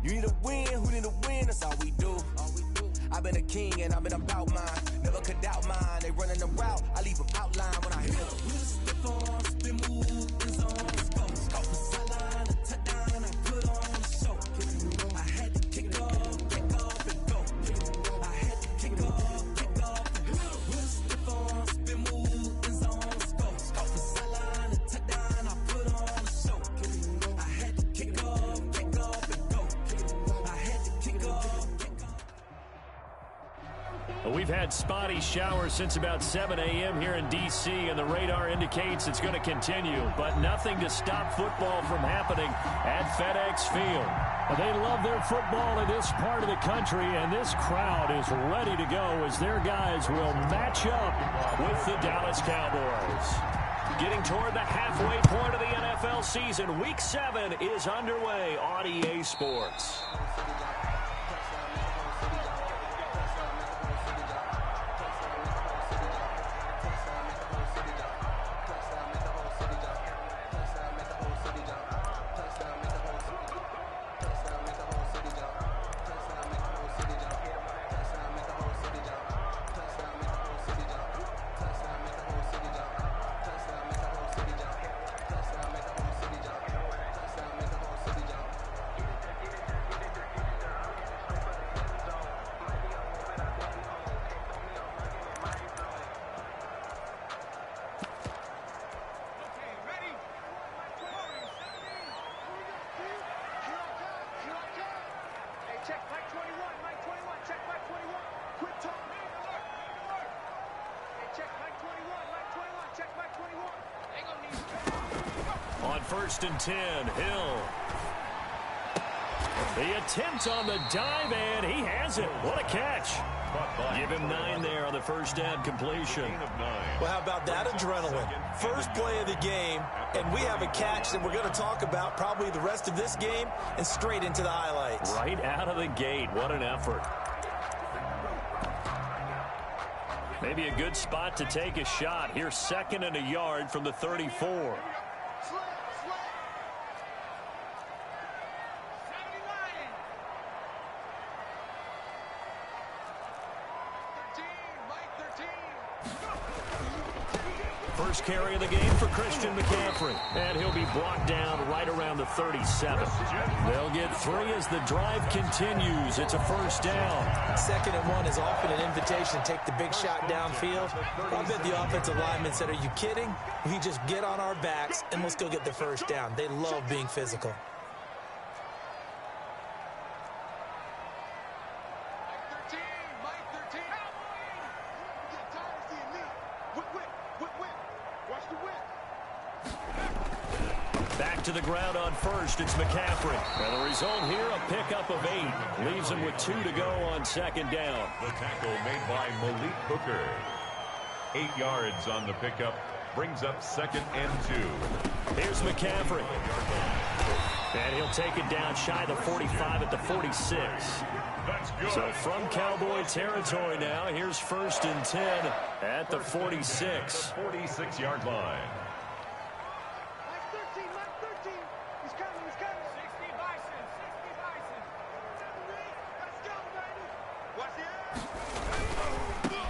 You need a win, who need a win? That's all we do. I've been a king and I've been about mine. Never could doubt mine. They running the route. I leave them outline when I hit them. Stiff on, spin move, is on, let's go. Off the sideline, a touchdown, I put on the show. I had to kick off and go. I had to kick off and go. Stiff on, spin move, is on, let's go. Off the sideline, a touchdown, I put on the show. I had to kick off and go. I had to kick off. We've had spotty showers since about 7 a.m. here in D.C., and the radar indicates it's going to continue, but nothing to stop football from happening at FedEx Field. They love their football in this part of the country, and this crowd is ready to go as their guys will match up with the Dallas Cowboys. Getting toward the halfway point of the NFL season, Week 7 is underway on EA Sports. On 1st and 10, Hill. The attempt on the dive, and he has it. What a catch. Give him 9 there on the first down completion. Well, how about that adrenaline? First play of the game, and we have a catch that we're going to talk about probably the rest of this game and straight into the highlights. Right out of the gate. What an effort. Maybe a good spot to take a shot. Here's 2nd and a yard from the 34. First carry of the game for Christian McCaffrey. And he'll be brought down right around the 37. They'll get 3 as the drive continues. It's a first down. 2nd and 1 is often an invitation to take the big shot downfield. I bet the offensive lineman said, are you kidding? We just get on our backs and let's go get the first down. They love being physical. Back to the ground on 1st. It's McCaffrey. And the result here, a pickup of 8. Leaves him with 2 to go on 2nd down. The tackle made by Malik Hooker. 8 yards on the pickup. Brings up 2nd and 2. Here's McCaffrey. And he'll take it down shy of the 45 at the 46. That's good. So from Cowboy territory now, here's 1st and 10 at the 46. 46-yard line.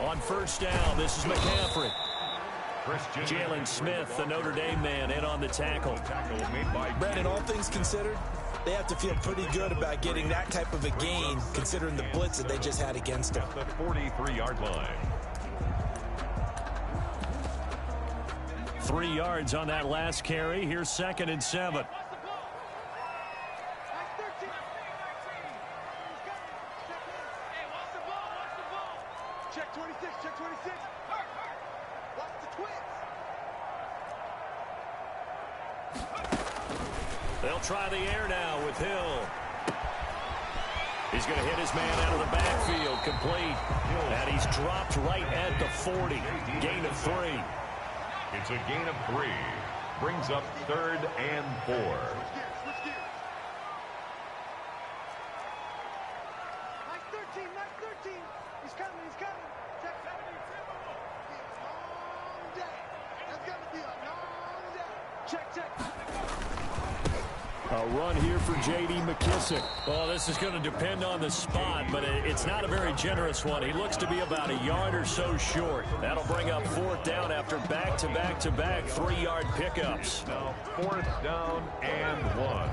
On 1st down, this is McCaffrey. Jalen Smith, the Notre Dame man, in on the tackle. Brandon, all things considered, they have to feel pretty good about getting that type of a gain, considering the blitz that they just had against them. The 43-yard line. 3 yards on that last carry. Here's 2nd and 7. Check 26, check 26. Watch the twins. They'll try the air now with Hill. He's going to hit his man out of the backfield, complete. And he's dropped right at the 40. Gain of 3. It's a gain of 3. Brings up 3rd and 4. A run here for J.D. McKissic. Well, this is going to depend on the spot, but it's not a very generous one. He looks to be about a yard or so short. That'll bring up 4th down after back-to-back-to-back 3-yard pickups. Now 4th down and 1.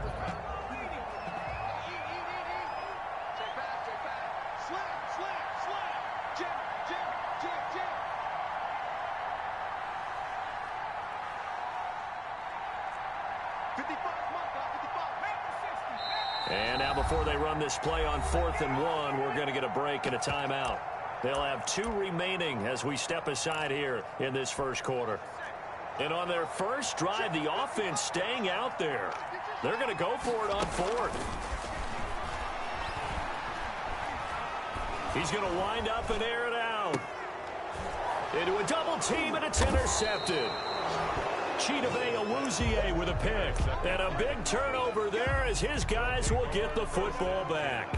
And now before they run this play on 4th and 1, we're going to get a break and a timeout. They'll have 2 remaining as we step aside here in this first quarter. And on their first drive, the offense staying out there. They're going to go for it on 4th. He's going to wind up and air it out. Into a double team, and it's intercepted. Chidobe Awuzie with a pick. And a big turnover there as his guys will get the football back.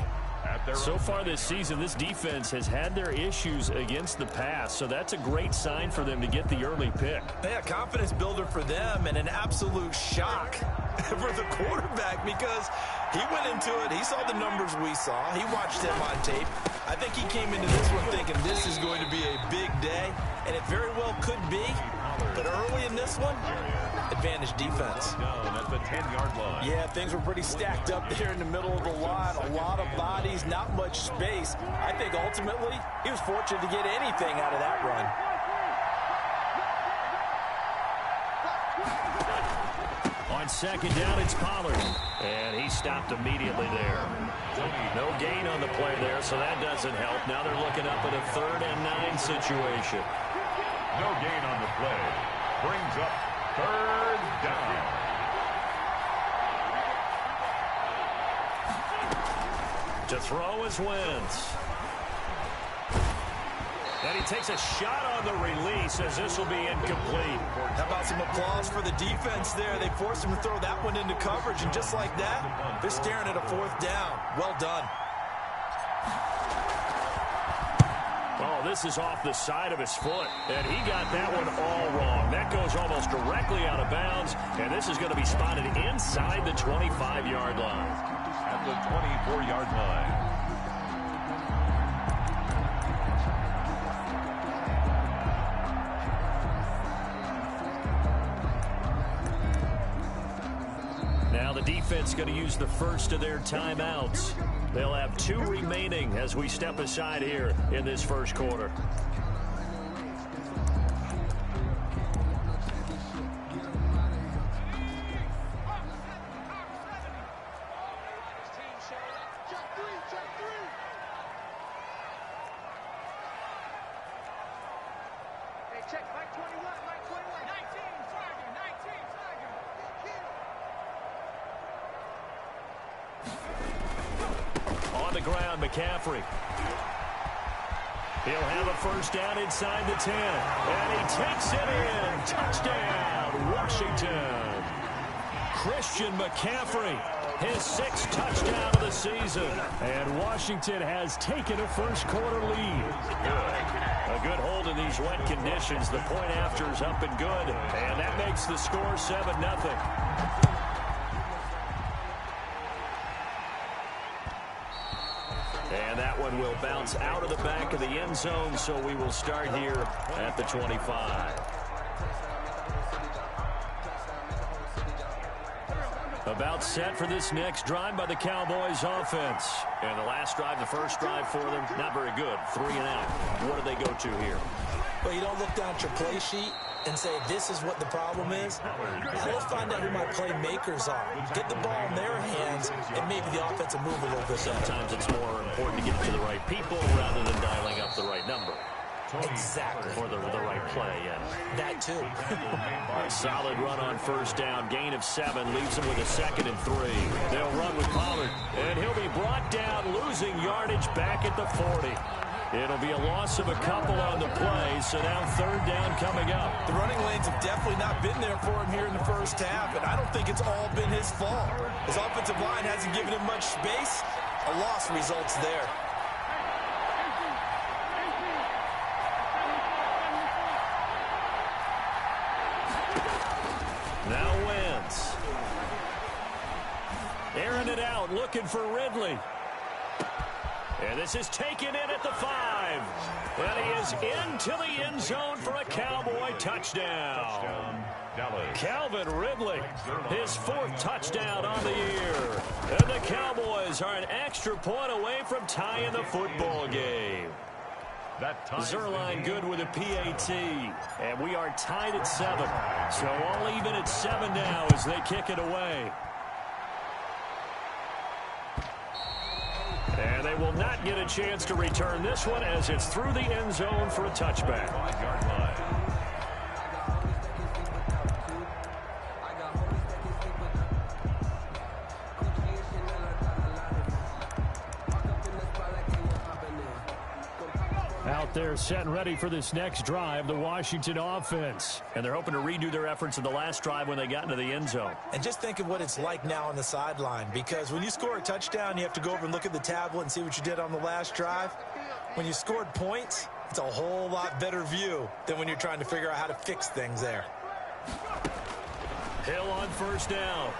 So far this season, this defense has had their issues against the pass, so that's a great sign for them to get the early pick. Yeah, confidence builder for them and an absolute shock for the quarterback because he went into it. He saw the numbers we saw. He watched them on tape. I think he came into this one thinking this is going to be a big day, and it very well could be. But early in this one, advantage defense. Down at the 10-yard line. Yeah, things were pretty stacked up there in the middle of the line. A lot of bodies, not much space. I think ultimately he was fortunate to get anything out of that run. On 2nd down, it's Pollard. And he stopped immediately there. No gain on the play there, so that doesn't help. Now they're looking up at a 3rd and 9 situation. No gain on the play. Brings up 3rd down. To throw is Wentz. And he takes a shot on the release as this will be incomplete. How about some applause for the defense there? They forced him to throw that one into coverage, and just like that, they're staring at a 4th down. Well done. Oh, this is off the side of his foot, and he got that one all wrong. That goes almost directly out of bounds, and this is going to be spotted inside the 25-yard line. At the 24-yard line. Now the defense going to use the first of their timeouts. They'll have 2 remaining as we step aside here in this first quarter. Check, Mike 21, Mike 21. 19, Tiger, 19, Tiger. On the ground, McCaffrey. He'll have a first down inside the 10. And he takes it in. Touchdown, Washington. Christian McCaffrey, his 6th touchdown of the season. And Washington has taken a first quarter lead. A good hold in these wet conditions. The point after is up and good. And that makes the score 7-0. And that one will bounce out of the back of the end zone, so we will start here at the 25. About set for this next drive by the Cowboys offense. And the last drive, the first drive for them, not very good. 3 and out. What do they go to here? Well, you don't look down at your play sheet and say, this is what the problem is. Let's find out who my playmakers are. Get the ball in their hands, and maybe the offense will move a little bit. Sometimes it's more important to get it to the right people rather than dialing up the right number. Exactly. Or the right play, yeah. That too. A solid run on first down. Gain of 7 leaves him with a 2nd and 3. They'll run with Pollard, and he'll be brought down, losing yardage back at the 40. It'll be a loss of a couple on the play, so now 3rd down coming up. The running lanes have definitely not been there for him here in the first half, and I don't think it's all been his fault. His offensive line hasn't given him much space. A loss results there. Now Wentz. out looking for Ridley. And this is taken in at the 5. And he is into the end zone for a Cowboy touchdown. Calvin Ridley, his 4th touchdown on the year. And the Cowboys are an extra point away from tying the football game. Zuerlein good with a PAT. And we are tied at 7. So all even at 7 now as they kick it away. And they will not get a chance to return this one as it's through the end zone for a touchback. Out there set and ready for this next drive, the Washington offense. And they're hoping to redo their efforts in the last drive when they got into the end zone. And just think of what it's like now on the sideline, because when you score a touchdown, you have to go over and look at the tablet and see what you did on the last drive. When you scored points, it's a whole lot better view than when you're trying to figure out how to fix things there. Hill on first down.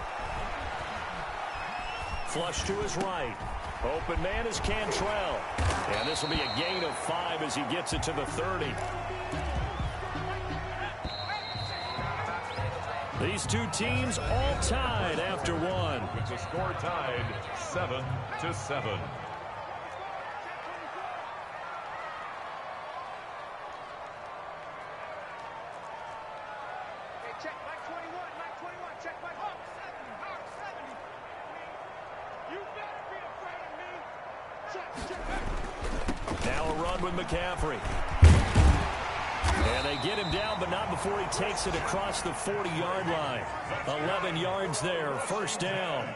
Flush to his right. Open man is Cantrell. And this will be a gain of 5 as he gets it to the 30. These two teams all tied after 1. With the score tied 7-7. Check Mike 21, Mike 21, check Mike Hawk 70. You better be afraid of me. Check. Now a run with McCaffrey. And they get him down, but not before he takes it across the 40-yard line. 11 yards there, first down.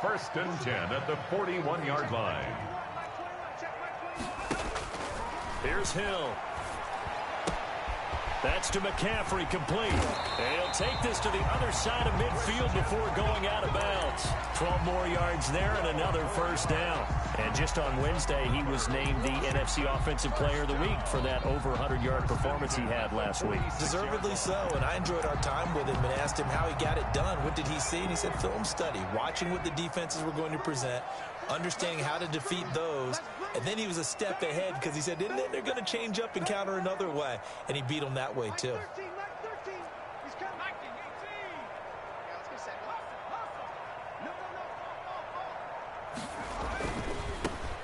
1st and 10 at the 41-yard line. Here's Hill. That's to McCaffrey, complete. And he'll take this to the other side of midfield before going out of bounds. 12 more yards there and another first down. And just on Wednesday, he was named the NFC Offensive Player of the Week for that over 100-yard performance he had last week. Deservedly so, and I enjoyed our time with him and asked him how he got it done. What did he see? And he said film study, watching what the defenses were going to present, understanding how to defeat those. And then he was a step ahead because he said, and then they're going to change up and counter another way. And he beat them that way, too. He's coming. 18. Yeah, let's get set.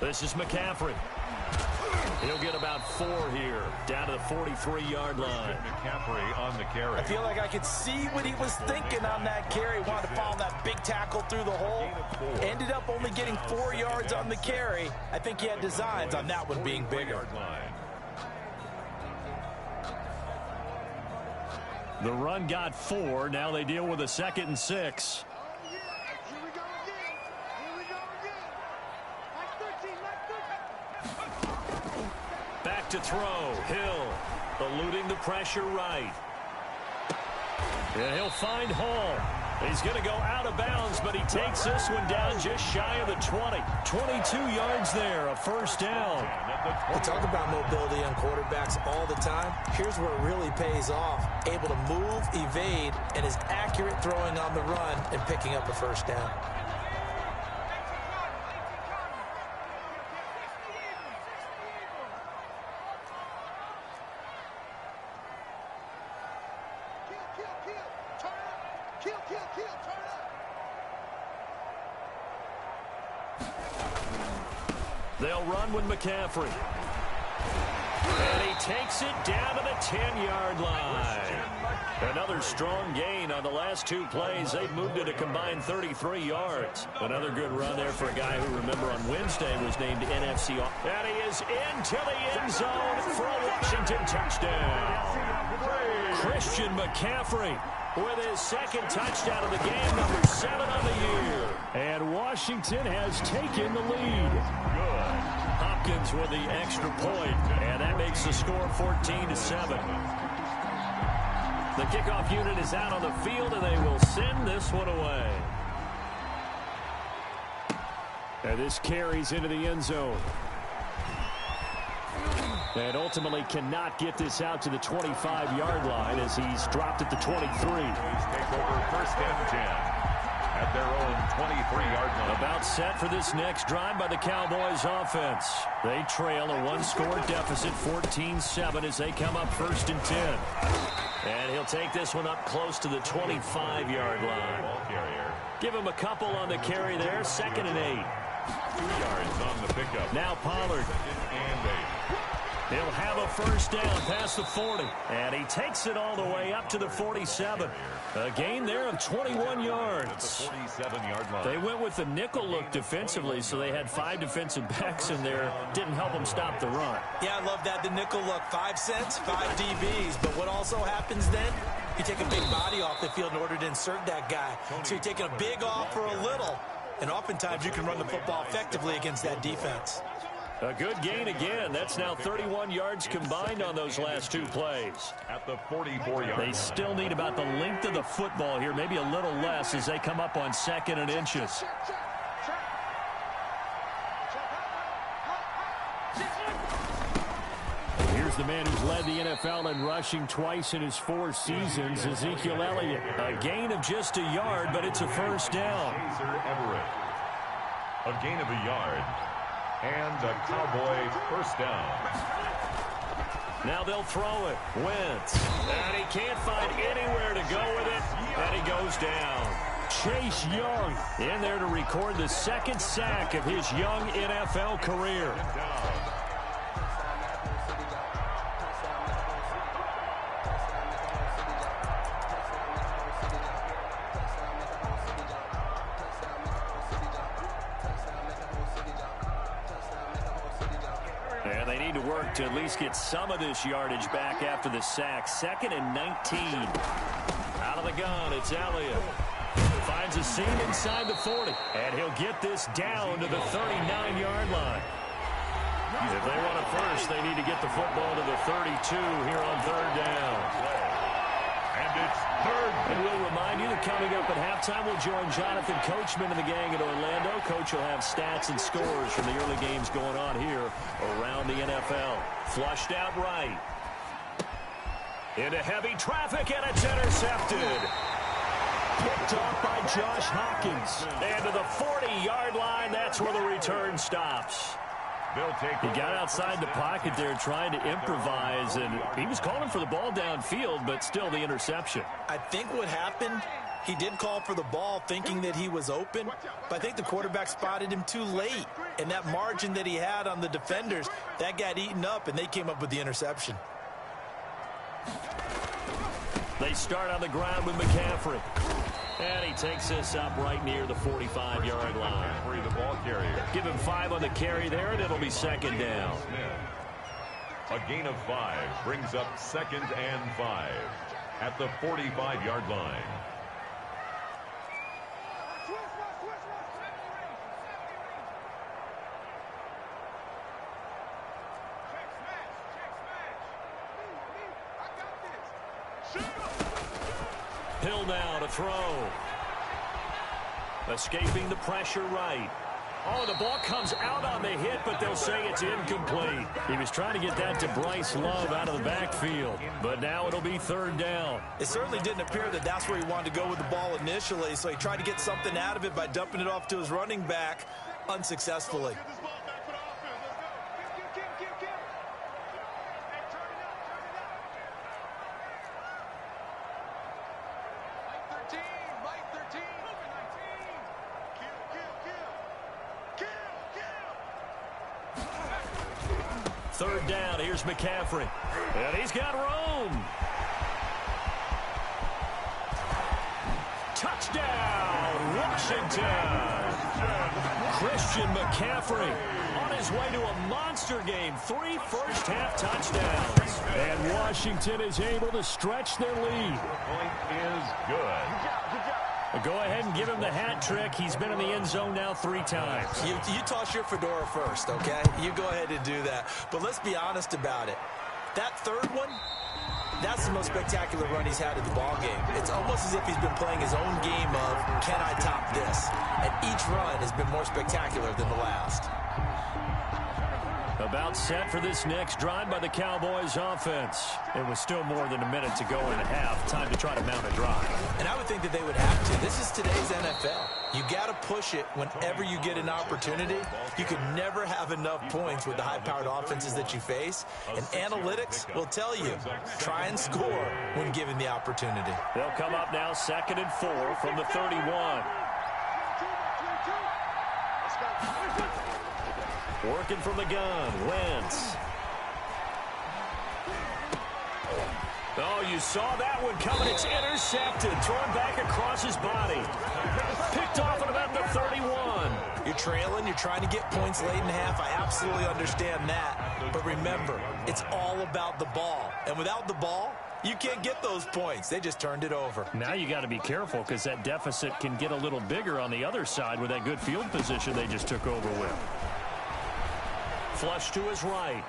No. This is McCaffrey. He'll get about 4 here, down to the 43-yard line. McCaffrey on the carry. I feel like I could see what he was thinking on that carry. Wanted to follow that big tackle through the hole. Ended up only getting 4 yards on the carry. I think he had designs on that one being bigger. The run got 4. Now they deal with a 2nd and 6. Here we go again. Mike 13. Back to throw. Hill eluding the pressure right. And he'll find Hall. He's going to go out of bounds, but he takes this one down just shy of the 20. 22 yards there, a first down. We talk about mobility on quarterbacks all the time. Here's where it really pays off. Able to move, evade, and is accurate throwing on the run and picking up a first down. They'll run with McCaffrey. And he takes it down to the 10-yard line. Another strong gain on the last 2 plays. They've moved it a combined 33 yards. Another good run there for a guy who, remember, on Wednesday was named NFC. And he is into the end zone for a Washington touchdown. Christian McCaffrey with his 2nd touchdown of the game, number 7 on the year. And Washington has taken the lead. Hopkins with the extra point, and that makes the score 14-7. The kickoff unit is out on the field, and they will send this one away. And this carries into the end zone. And ultimately cannot get this out to the 25-yard line as he's dropped at the 23. Take over 1st and 10. at their own 23-yard line. About set for this next drive by the Cowboys offense. They trail a one-score deficit, 14-7, as they come up 1st and 10. And he'll take this one up close to the 25-yard line. Ball carrier. Give him a couple on the carry there, 2nd and 8. 2 yards on the pickup. Now Pollard. 2nd and 8. He'll have a first down past the 40. And he takes it all the way up to the 47. A gain there of 21 yards. At the 47-yard line. They went with the nickel look defensively, so they had 5 defensive backs in there. Didn't help them stop the run. Yeah, I love that. The nickel look, 5 cents, 5 DBs. But what also happens then? You take a big body off the field in order to insert that guy. So you're taking a big off for a little. And oftentimes you can run the football effectively against that defense. A good gain again. That's now 31 yards combined on those last 2 plays. At the 44-yard They line. still need about the length of the football here, maybe a little less as they come up on 2nd and inches. Here's the man who's led the NFL in rushing twice in his 4 seasons, Ezekiel Elliott. A gain of just a yard, but it's a first down. Chaser Everett. A gain of a yard. And a Cowboy first down. Now they'll throw it. Wentz. And he can't find anywhere to go with it. And he goes down. Chase Young in there to record the 2nd sack of his young NFL career. To at least get some of this yardage back after the sack. 2nd and 19. Out of the gun, it's Elliott. Finds a seam inside the 40. And he'll get this down to the 39-yard line. If they want a first, they need to get the football to the 32 here on 3rd down. And it's 3rd. And we'll remind you that coming up at halftime, we'll join Jonathan Coachman and the gang in Orlando. Coach will have stats and scores from the early games going on here around the NFL. Flushed out right. Into heavy traffic, and it's intercepted. Picked off by Josh Hawkins. And to the 40-yard line, that's where the return stops. He got outside the pocket there trying to improvise, and he was calling for the ball downfield, but still the interception. I think what happened, he did call for the ball thinking that he was open, but I think the quarterback spotted him too late. And that margin that he had on the defenders, that got eaten up, and they came up with the interception. They start on the ground with McCaffrey. And he takes this up right near the 45-yard line. McCaffrey, the ball carrier. Give him 5 on the carry there, and it'll be 2nd down. A gain of 5 brings up 2nd and 5 at the 45-yard line. Hill now to throw. Escaping the pressure right. Oh, the ball comes out on the hit, but they'll say it's incomplete. He was trying to get that to Bryce Love out of the backfield, but now it'll be 3rd down. It certainly didn't appear that that's where he wanted to go with the ball initially, so he tried to get something out of it by dumping it off to his running back unsuccessfully. Third down, here's McCaffrey. And he's got room. Touchdown, Washington. Christian McCaffrey on his way to a monster game. 3 first-half touchdowns. And Washington is able to stretch their lead. Point is good. Go ahead and give him the hat trick. He's been in the end zone now 3 times. You toss your fedora first, okay? You go ahead and do that. But let's be honest about it. That third one, that's the most spectacular run he's had in the ball game. It's almost as if he's been playing his own game of, can I top this? And each run has been more spectacular than the last. About set for this next drive by the Cowboys offense. It was still more than a minute to go in the half. Time to try to mount a drive. And I would think that they would have to. This is today's NFL. You got to push it whenever you get an opportunity. You can never have enough points with the high-powered offenses that you face. And analytics will tell you, try and score when given the opportunity. They'll come up now 2nd and 4 from the 31. Working from the gun, Wentz. Oh, you saw that one coming. It's intercepted. Thrown back across his body. Picked off at about the 31. You're trailing. You're trying to get points late in the half. I absolutely understand that. But remember, it's all about the ball. And without the ball, you can't get those points. They just turned it over. Now you got to be careful because that deficit can get a little bigger on the other side with that good field position they just took over with. Flush to his right.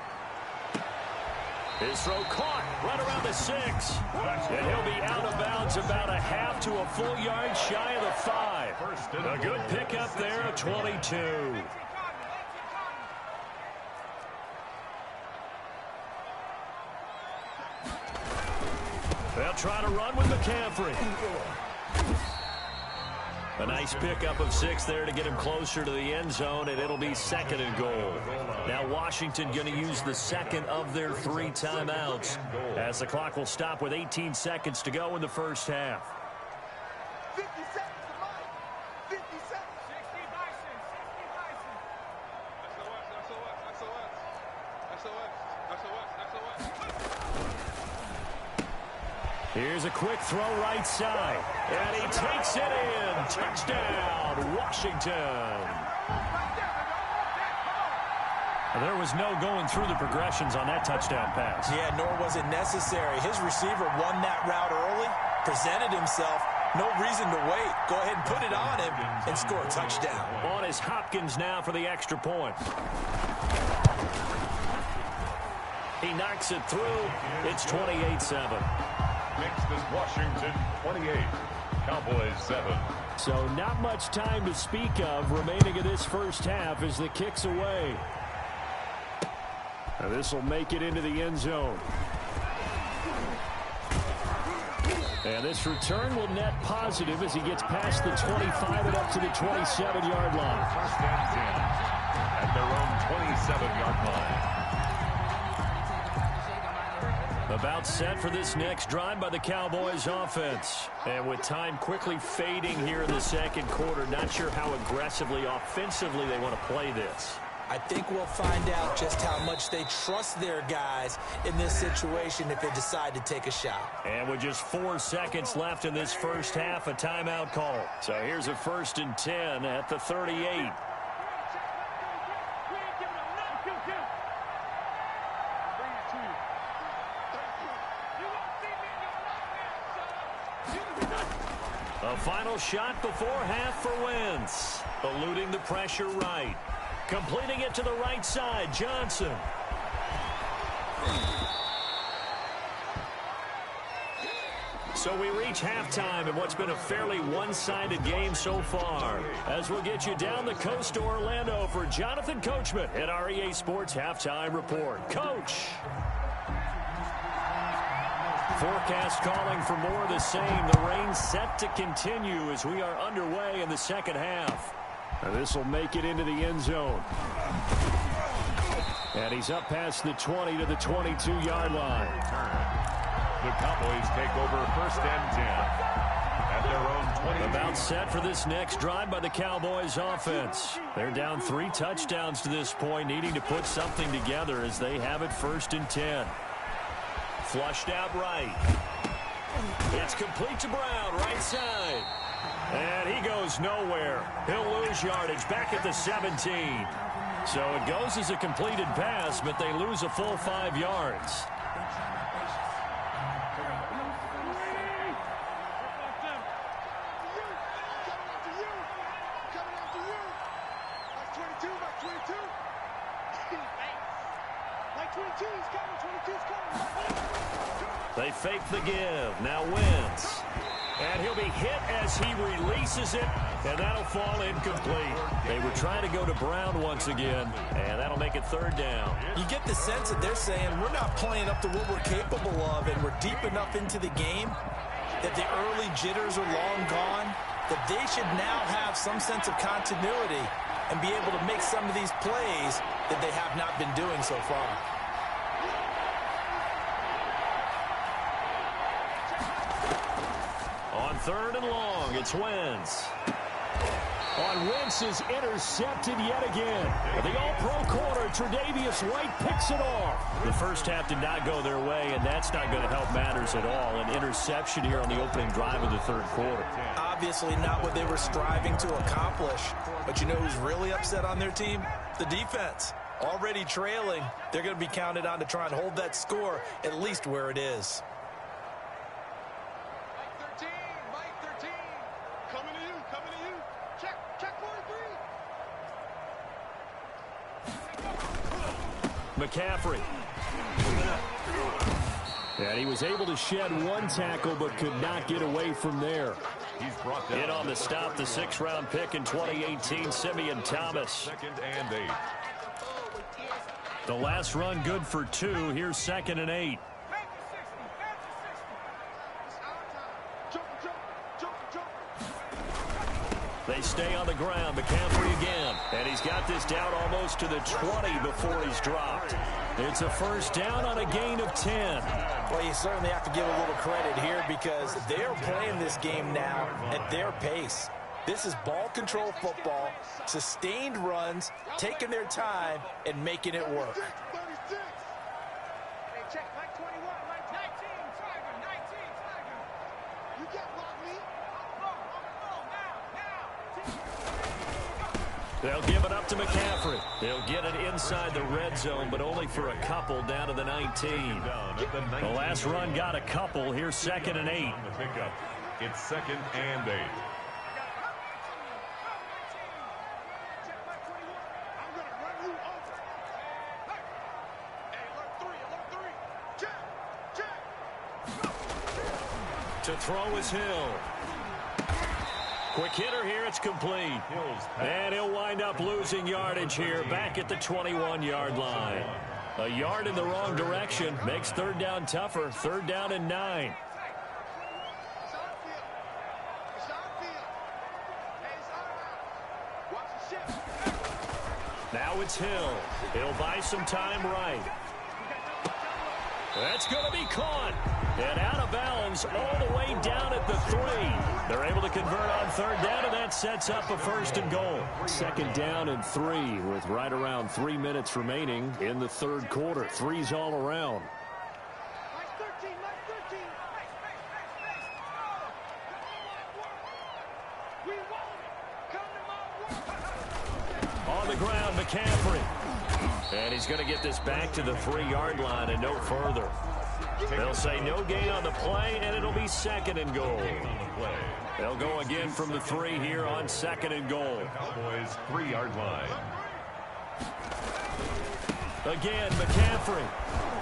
His throw caught right around the 6. And he'll be out of bounds about a half to a full yard shy of the 5. A good pickup there at 22. They'll try to run with McCaffrey. A nice pickup of 6 there to get him closer to the end zone, and it'll be 2nd and goal. Now Washington going to use the second of their 3 timeouts as the clock will stop with 18 seconds to go in the first half. 50 seconds to Mike. 50 seconds. 60 Bison. 60 Bison. Here's a quick throw right side. And he takes it in. Touchdown, Washington. There was no going through the progressions on that touchdown pass. Yeah, nor was it necessary. His receiver won that route early, presented himself. No reason to wait. Go ahead and put it on him and score a touchdown. On is Hopkins now for the extra point. He knocks it through. It's 28-7. Next is Washington 28, Cowboys 7. So not much time to speak of remaining in this first half as the kick's away. Now this will make it into the end zone. And this return will net positive as he gets past the 25 and up to the 27-yard line. First and 10 at their own 27-yard line. About set for this next drive by the Cowboys offense. And with time quickly fading here in the second quarter, not sure how aggressively, offensively they want to play this. I think we'll find out just how much they trust their guys in this situation if they decide to take a shot. And with just 4 seconds left in this first half, a timeout call. So here's a 1st and 10 at the 38. A final shot before half for Wentz. Eluding the pressure right. Completing it to the right side, Johnson. So we reach halftime in what's been a fairly one-sided game so far. As we'll get you down the coast to Orlando for Jonathan Coachman at our EA Sports Halftime Report. Coach. Forecast calling for more of the same. The rain set to continue as we are underway in the second half. And this will make it into the end zone. And he's up past the 20 to the 22-yard line. The Cowboys take over 1st and 10 at their own 20. About set for this next drive by the Cowboys offense. They're down 3 touchdowns to this point, needing to put something together as they have it 1st and 10. Flushed out right. It's complete to Brown, right side. And he goes nowhere. He'll lose yardage back at the 17. So it goes as a completed pass, but they lose a full 5 yards. They fake the give. Now Wentz. And he'll be hit as he releases it And that'll fall incomplete. They were trying to go to Brown once again, and that'll make it third down. You get the sense that they're saying we're not playing up to what we're capable of, and we're deep enough into the game that the early jitters are long gone, that they should now have some sense of continuity and be able to make some of these plays that they have not been doing so far. On third and long, it's Wentz. On Wentz is intercepted yet again. The all-pro corner, Tre'Davious White, picks it off. The first half did not go their way, and that's not going to help matters at all. An interception here on the opening drive of the third quarter. Obviously not what they were striving to accomplish. But you know who's really upset on their team? The defense. Already trailing, they're going to be counted on to try and hold that score at least where it is. Mike 13, coming to you. Check 43. McCaffrey. And he was able to shed one tackle but could not get away from there. He's brought down. In on the stop, the sixth-round pick in 2018, Simeon Thomas. Second and 8. The last run good for 2. Here's 2nd and 8. They stay on the ground. McCaffrey again. And he's got this down almost to the 20 before he's dropped. It's a first down on a gain of 10. Well, you certainly have to give a little credit here because they're playing this game now at their pace. This is ball control football, sustained runs, taking their time, and making it work. 36. Hey, check Mike 21, Mike 19, Tiger, 19, Tiger. You can't block me. They'll give it up to McCaffrey. They'll get it inside the red zone, but only for a couple down to the 19. The last run got a couple. Here's 2nd and 8. On the pickup, it's 2nd and 8. Check Mike 21. I'm going to run you over. Hey, alert 3. Check. To throw is Hill. Quick hitter here, it's complete. And he'll wind up losing yardage here back at the 21-yard line. A yard in the wrong direction makes third down tougher. 3rd down and 9. Now it's Hill. He'll buy some time right. That's going to be caught. And out of bounds all the way down at the 3. They're able to convert on 3rd down, and that sets up a 1st and goal. 2nd down and 3 with right around 3 minutes remaining in the third quarter. 3's all around. Mike 13. We want it. Come to my work. On the ground, McCaffrey. And he's going to get this back to the 3-yard line and no further. They'll say no gain on the play, and it'll be 2nd and goal. They'll go again from the 3 here on 2nd and goal. Cowboys 3-yard line. Again, McCaffrey.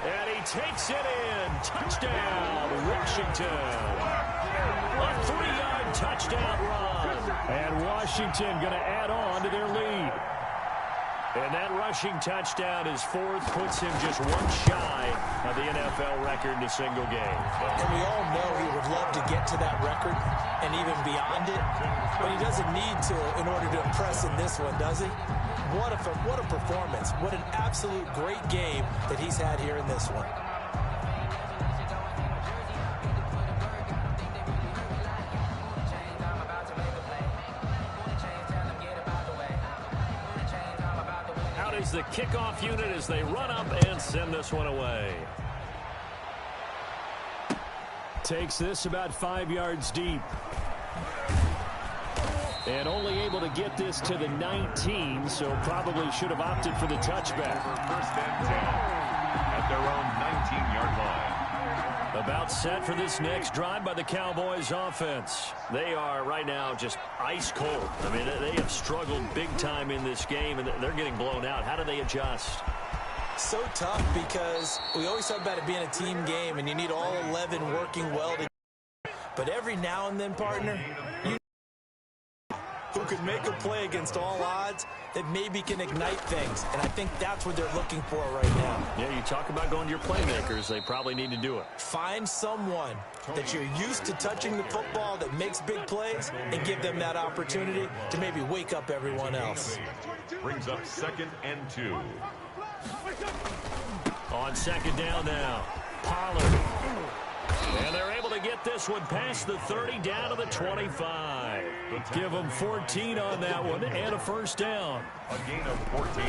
And he takes it in. Touchdown, Washington. A 3-yard touchdown run. And Washington going to add on to their lead. And that rushing touchdown is 4th, puts him just one shy of the NFL record in a single game. And we all know he would love to get to that record and even beyond it, but he doesn't need to in order to impress in this one, does he? What a performance. What an absolute great game that he's had here in this one. Is the kickoff unit as they run up and send this one away. Takes this about 5 yards deep. And only able to get this to the 19, so probably should have opted for the touchback. 1st and 10 at their own 19-yard line. About set for this next drive by the Cowboys offense. They are right now just ice cold. I mean, they have struggled big time in this game, and they're getting blown out. How do they adjust? So tough because we always talk about it being a team game, and you need all 11 working well together. But every now and then, partner, who can make a play against all odds that maybe can ignite things. And I think that's what they're looking for right now. Yeah, you talk about going to your playmakers. They probably need to do it. Find someone that you're used to touching the football that makes big plays and give them that opportunity to maybe wake up everyone else. Brings up 2nd and 2. On 2nd down now, Pollard. And they're able to get this one past the 30 down to the 25. Give them 14 on that one and a first down. A gain of 14.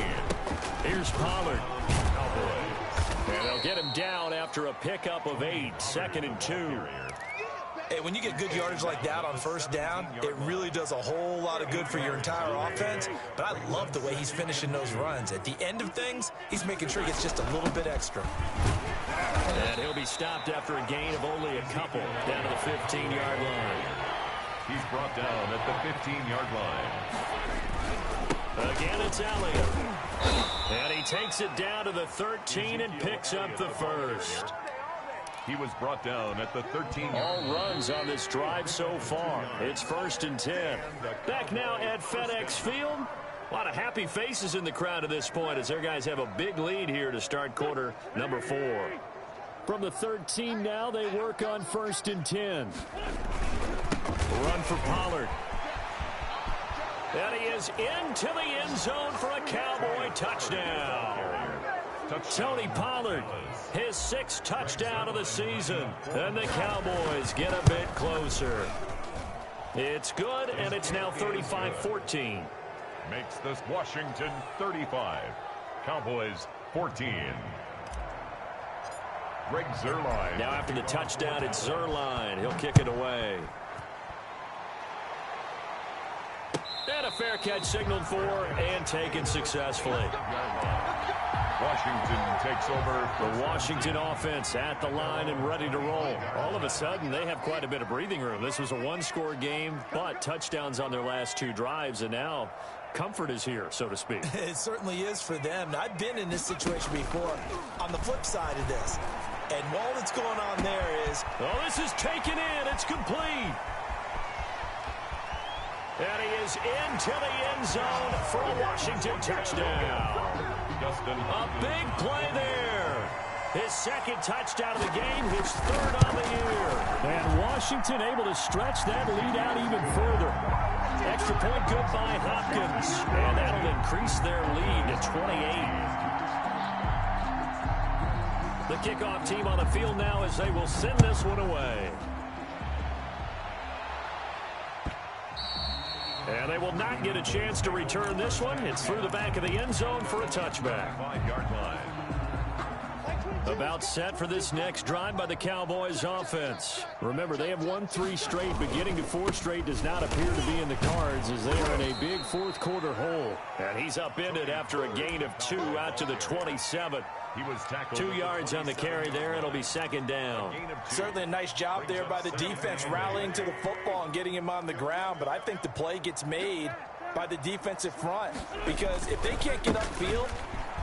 Here's Pollard. Cowboys. And they'll get him down after a pickup of 8, 2nd and 2. Hey, when you get good yardage like that on first down, it really does a whole lot of good for your entire offense. But I love the way he's finishing those runs. At the end of things, he's making sure he gets just a little bit extra. And he'll be stopped after a gain of only a couple down to the 15-yard line. He's brought down at the 15-yard line. Again, it's Elliott. And he takes it down to the 13 and picks up the first. He was brought down at the 13. All runs on this drive so far. It's 1st and 10. Back now at FedEx Field. A lot of happy faces in the crowd at this point as their guys have a big lead here to start quarter number 4. From the 13 now, they work on 1st and 10. Run for Pollard. And he is into the end zone for a Cowboy touchdown. Tony Pollard, his 6th touchdown of the season. And the Cowboys get a bit closer. It's good, and it's now 35-14. Makes this Washington 35. Cowboys 14. Greg Zuerlein. Now after the touchdown, it's Zuerlein. He'll kick it away. And a fair catch signaled for and taken successfully. Washington takes over. The Washington offense at the line and ready to roll. All of a sudden, they have quite a bit of breathing room. This was a one-score game, but touchdowns on their last 2 drives, and now comfort is here, so to speak. It certainly is for them. Now, I've been in this situation before on the flip side of this. And all that's going on there is... Oh, this is taken in. It's complete. And he is into the end zone for a Washington touchdown. A big play there. His 2nd touchdown of the game, his 3rd on the year. And Washington able to stretch that lead out even further. Extra point good by Hopkins. And that'll increase their lead to 28. The kickoff team on the field now as they will send this one away. And they will not get a chance to return this one. It's through the back of the end zone for a touchback. 5-yard line. About set for this next drive by the Cowboys offense. Remember, they have won 3 straight, but getting to 4 straight does not appear to be in the cards as they are in a big 4th quarter hole. And he's upended after a gain of 2 out to the 27. He was tackled. 2 yards on the carry there. It'll be 2nd down. Certainly a nice job there by the defense rallying to the football and getting him on the ground, but I think the play gets made by the defensive front because if they can't get upfield,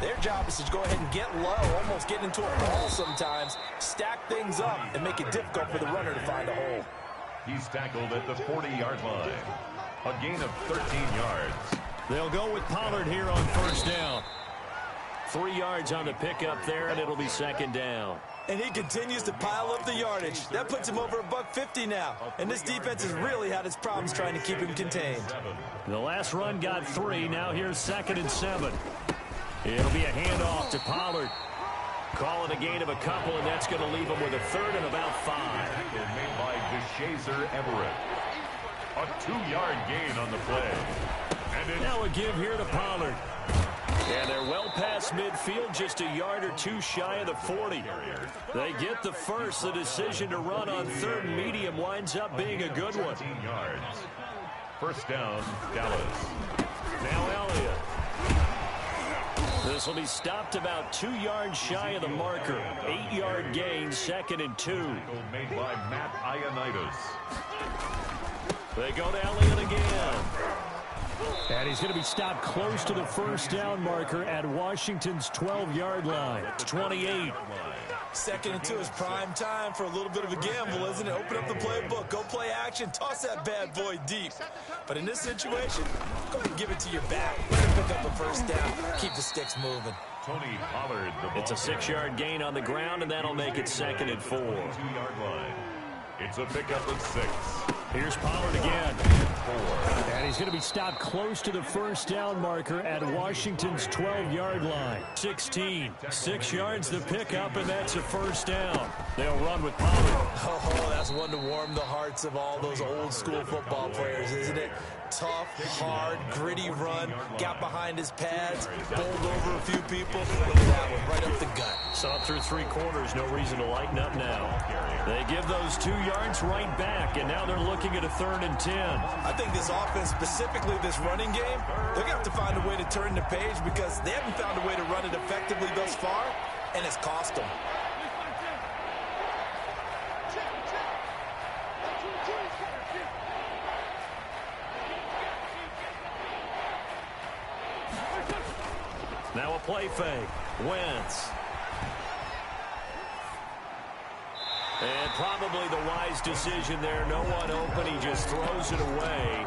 their job is to go ahead and get low, almost get into a ball sometimes, stack things up, and make it difficult for the runner to find a hole. He's tackled at the 40-yard line. A gain of 13 yards. They'll go with Pollard here on 1st down. 3 yards on the pickup there, and it'll be 2nd down. And he continues to pile up the yardage. That puts him over $150 now. And this defense has really had its problems trying to keep him contained. The last run got 3. Now here's 2nd and 7. It'll be a handoff to Pollard. Call it a gain of a couple, and that's going to leave him with a 3rd and about 5. Made by Deshazer Everett. A 2-yard gain on the play. And now a give here to Pollard. And they're well past midfield, just a yard or 2 shy of the 40. They get the first. The decision to run on 3rd and medium winds up being a good one. 13 yards. First down, Dallas. Now Elliott. This will be stopped about 2 yards shy of the marker. 8-yard gain, 2nd and 2. Made by Matt Ioannidis. They go to Elliott again. And he's going to be stopped close to the first down marker at Washington's 12-yard line. It's 28. Second and 2 is prime time for a little bit of a gamble, isn't it? Open up the playbook, go play action, toss that bad boy deep. But in this situation, go ahead and give it to your back. Let him pick up a first down, keep the sticks moving. Tony Pollard. It's a 6-yard gain on the ground, and that'll make it 2nd and 4. 2-yard line. It's a pickup of 6. Here's Pollard again. And he's going to be stopped close to the first down marker at Washington's 12-yard line. 16. 6 yards the pickup, and that's a first down. They'll run with Pollard. Oh, that's one to warm the hearts of all those old school football players, isn't it? Tough, hard, gritty run. Got behind his pads, bowled over a few people. Look at that one, right up the gut. Saw through 3 quarters, no reason to lighten up now. They give those 2 yards right back, and now they're looking at a 3rd and 10. I think this offense, specifically this running game, they're going to have to find a way to turn the page because they haven't found a way to run it effectively thus far, and it's cost them. Now a play fake. Wentz. And probably the wise decision there. No one open. He just throws it away.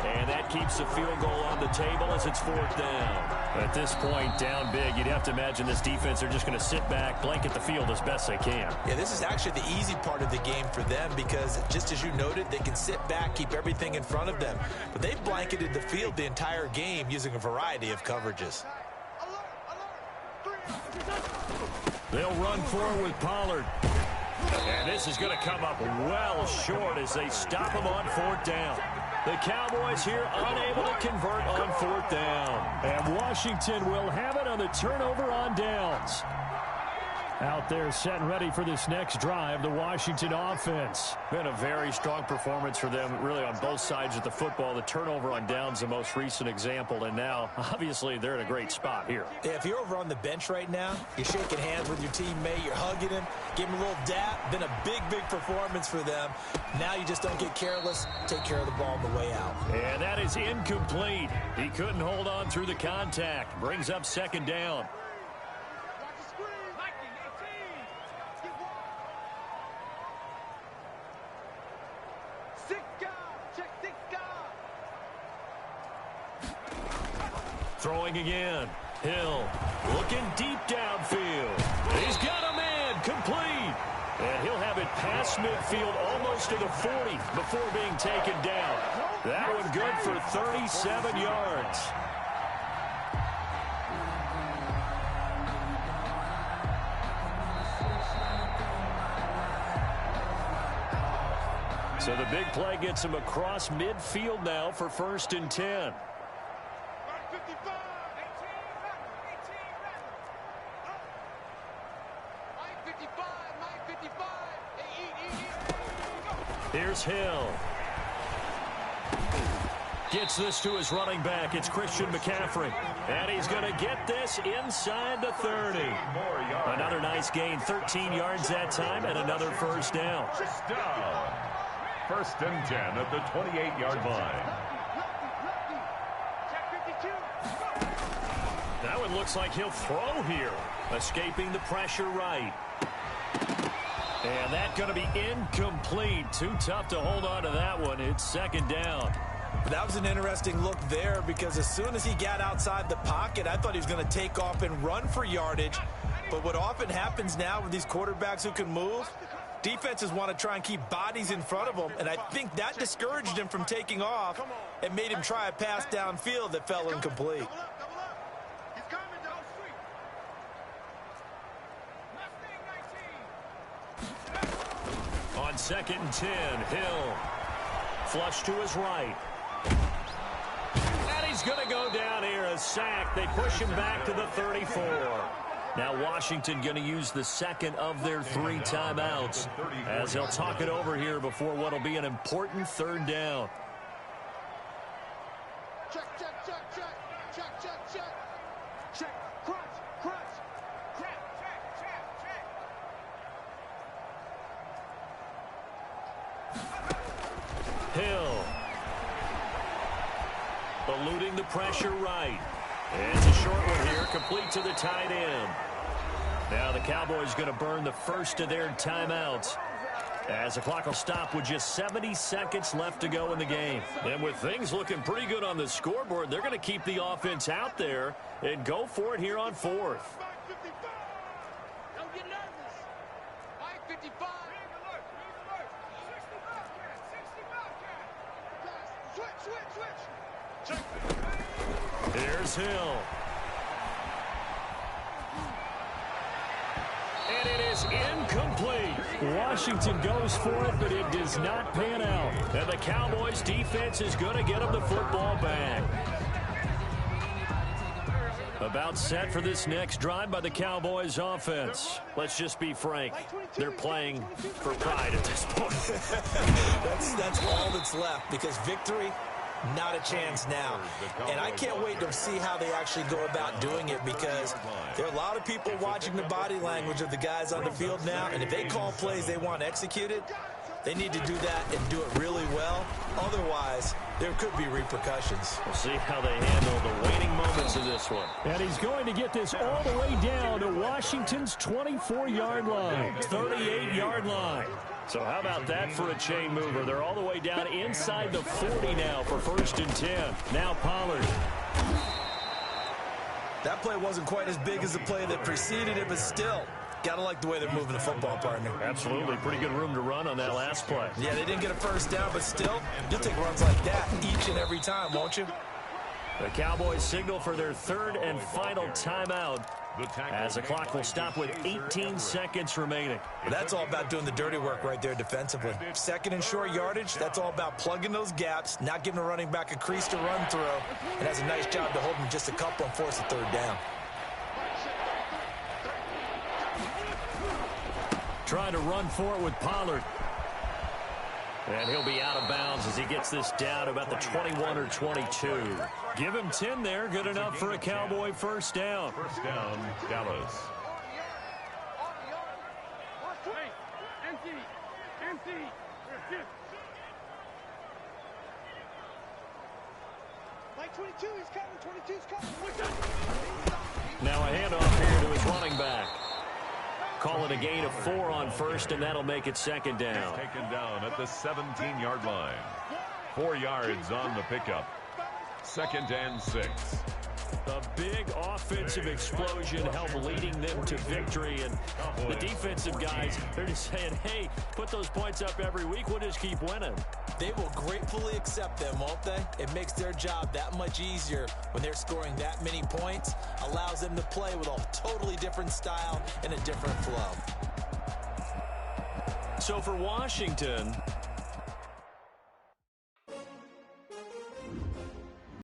And that keeps the field goal on the table as it's 4th down. At this point, down big, you'd have to imagine this defense are just going to sit back, blanket the field as best they can. Yeah, this is actually the easy part of the game for them because, just as you noted, they can sit back, keep everything in front of them. But they've blanketed the field the entire game using a variety of coverages. They'll run forward with Pollard. And this is going to come up well short as they stop him on 4th down. The Cowboys here unable to convert on 4th down. And Washington will have it on the turnover on downs. Out there set and ready for this next drive, the Washington offense. Been a very strong performance for them, really on both sides of the football. The turnover on downs, the most recent example, and now, obviously, they're in a great spot here. Yeah, if you're over on the bench right now, you're shaking hands with your teammate, you're hugging him, give him a little dap. Been a big, big performance for them. Now you just don't get careless. Take care of the ball on the way out. And that is incomplete. He couldn't hold on through the contact. Brings up 2nd down. Throwing again. Hill looking deep downfield. He's got a man complete. And he'll have it past midfield almost to the 40 before being taken down. That one good for 37 yards. So the big play gets him across midfield now for 1st and 10. Here's Hill. Gets this to his running back. It's Christian McCaffrey. And he's going to get this inside the 30. Another nice gain. 13 yards that time and another 1st down. 1st and 10 at the 28-yard line. That one looks like he'll throw here. Escaping the pressure right. And that's going to be incomplete. Too tough to hold on to that one. It's 2nd down. That was an interesting look there because as soon as he got outside the pocket, I thought he was going to take off and run for yardage. But what often happens now with these quarterbacks who can move, defenses want to try and keep bodies in front of them, and I think that discouraged him from taking off and made him try a pass downfield that fell incomplete. On 2nd and 10, Hill. Flush to his right. And he's going to go down here, a sack. They push him back to the 34. Now Washington going to use the 2nd of their 3 timeouts as they'll talk it over here before what will be an important 3rd down. Check, check, check, check, check, check, check, check, crunch, crunch, check, check, check, check. Hill. Eluding pressure right. It's a short one here, complete to the tight end. Now the Cowboys going to burn the first of their timeouts, as the clock will stop with just 70 seconds left to go in the game. And with things looking pretty good on the scoreboard, they're going to keep the offense out there and go for it here on fourth. Don't get nervous. 5:55. Switch. Here's Hill. And it is incomplete. Washington goes for it, but it does not pan out. And the Cowboys defense is going to get them the football back. About set for this next drive by the Cowboys offense. Let's just be frank. They're playing for pride at this point. That's all that's left, because victory, not a chance now. And I can't wait to see how they actually go about doing it, because there are a lot of people watching the body language of the guys on the field now, and if they call plays they want executed, they need to do that and do it really well. Otherwise, there could be repercussions. We'll see how they handle the waning moments of this one. And he's going to get this all the way down to Washington's 24-yard line. 38-yard line. So how about that for a chain mover? They're all the way down inside the 40 now for 1st and 10. Now Pollard. That play wasn't quite as big as the play that preceded it, but still, got to like the way they're moving the football, partner. Absolutely. Pretty good room to run on that last play. Yeah, they didn't get a first down, but still, you'll take runs like that each and every time, won't you? The Cowboys signal for their third and final timeout, as the clock will stop with 18 seconds remaining. That's all about doing the dirty work right there defensively. Second and short yardage, that's all about plugging those gaps, not giving a running back a crease to run through, and has a nice job to hold him just a couple and force a third down. Trying to run for it with Pollard. And he'll be out of bounds as he gets this down about the 21 or 22. Give him 10 there. Good enough for a Cowboy first down. First down, Dallas. Empty. Like 22, he's coming. 22's coming. Now a handoff here to his running back. Call it a gain of 4 on first, and that'll make it second down. Taken down at the 17-yard line. 4 yards on the pickup. 2nd and 6. A big offensive explosion helped leading them to victory. And the defensive guys, they're just saying, hey, put those points up every week. We'll just keep winning. They will gratefully accept them, won't they? It makes their job that much easier when they're scoring that many points. Allows them to play with a totally different style and a different flow. So for Washington,